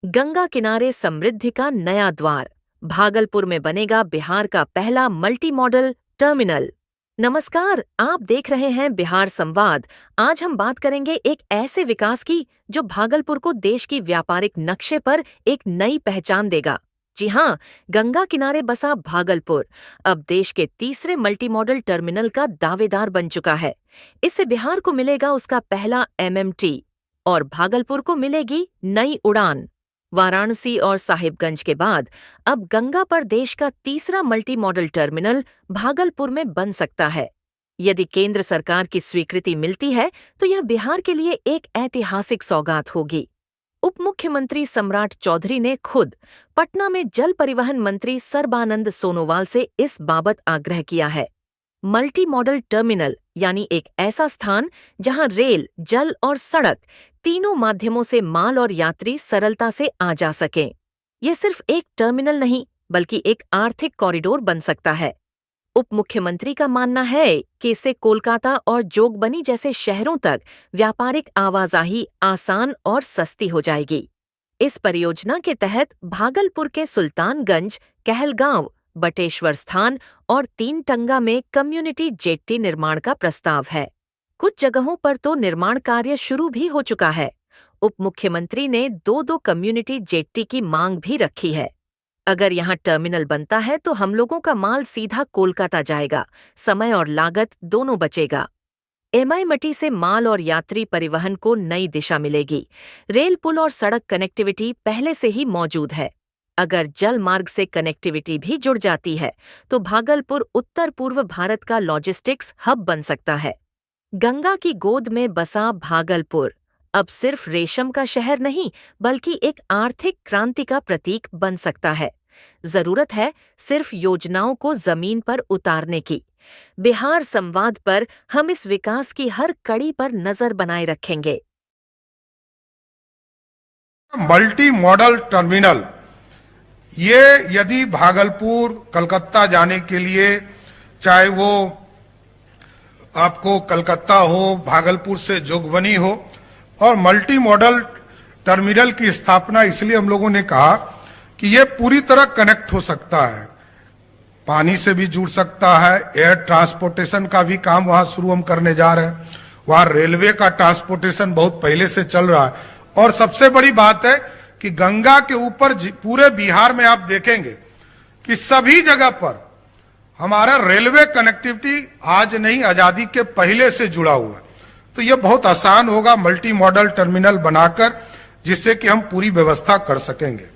गंगा किनारे समृद्धि का नया द्वार। भागलपुर में बनेगा बिहार का पहला मल्टी मॉडल टर्मिनल। नमस्कार, आप देख रहे हैं बिहार संवाद। आज हम बात करेंगे एक ऐसे विकास की जो भागलपुर को देश की व्यापारिक नक्शे पर एक नई पहचान देगा। जी हाँ, गंगा किनारे बसा भागलपुर अब देश के तीसरे मल्टी मॉडल टर्मिनल का दावेदार बन चुका है। इससे बिहार को मिलेगा उसका पहला एमएमटी और भागलपुर को मिलेगी नई उड़ान। वाराणसी और साहिबगंज के बाद अब गंगा पर देश का तीसरा मल्टी मॉडल टर्मिनल भागलपुर में बन सकता है। यदि केंद्र सरकार की स्वीकृति मिलती है तो यह बिहार के लिए एक ऐतिहासिक सौगात होगी। उप मुख्यमंत्री सम्राट चौधरी ने खुद पटना में जल परिवहन मंत्री सर्बानंद सोनोवाल से इस बाबत आग्रह किया है। मल्टी मॉडल टर्मिनल यानी एक ऐसा स्थान जहां रेल, जल और सड़क तीनों माध्यमों से माल और यात्री सरलता से आ जा सकें। यह सिर्फ एक टर्मिनल नहीं बल्कि एक आर्थिक कॉरिडोर बन सकता है। उप मुख्यमंत्री का मानना है कि इससे कोलकाता और जोगबनी जैसे शहरों तक व्यापारिक आवाजाही आसान और सस्ती हो जाएगी। इस परियोजना के तहत भागलपुर के सुल्तानगंज, कहलगांव, बटेश्वर स्थान और तीनटंगा में कम्युनिटी जेट्टी निर्माण का प्रस्ताव है। कुछ जगहों पर तो निर्माण कार्य शुरू भी हो चुका है। उप मुख्यमंत्री ने दो कम्युनिटी जेट्टी की मांग भी रखी है। अगर यहाँ टर्मिनल बनता है तो हम लोगों का माल सीधा कोलकाता जाएगा, समय और लागत दोनों बचेगा। एमआईएमटी से माल और यात्री परिवहन को नई दिशा मिलेगी। रेल, पुल और सड़क कनेक्टिविटी पहले से ही मौजूद है। अगर जल मार्ग से कनेक्टिविटी भी जुड़ जाती है तो भागलपुर उत्तर पूर्व भारत का लॉजिस्टिक्स हब बन सकता है। गंगा की गोद में बसा भागलपुर अब सिर्फ रेशम का शहर नहीं बल्कि एक आर्थिक क्रांति का प्रतीक बन सकता है। जरूरत है सिर्फ योजनाओं को जमीन पर उतारने की। बिहार संवाद पर हम इस विकास की हर कड़ी पर नजर बनाए रखेंगे। मल्टी मॉडल टर्मिनल ये यदि भागलपुर कलकत्ता जाने के लिए, चाहे वो आपको कलकत्ता हो, भागलपुर से जोगबनी हो, और मल्टी मॉडल टर्मिनल की स्थापना इसलिए हम लोगों ने कहा कि ये पूरी तरह कनेक्ट हो सकता है, पानी से भी जुड़ सकता है, एयर ट्रांसपोर्टेशन का भी काम वहां शुरू हम करने जा रहे हैं, वहां रेलवे का ट्रांसपोर्टेशन बहुत पहले से चल रहा है, और सबसे बड़ी बात है कि गंगा के ऊपर पूरे बिहार में आप देखेंगे कि सभी जगह पर हमारा रेलवे कनेक्टिविटी आज नहीं, आजादी के पहले से जुड़ा हुआ है। तो यह बहुत आसान होगा मल्टी मॉडल टर्मिनल बनाकर, जिससे कि हम पूरी व्यवस्था कर सकेंगे।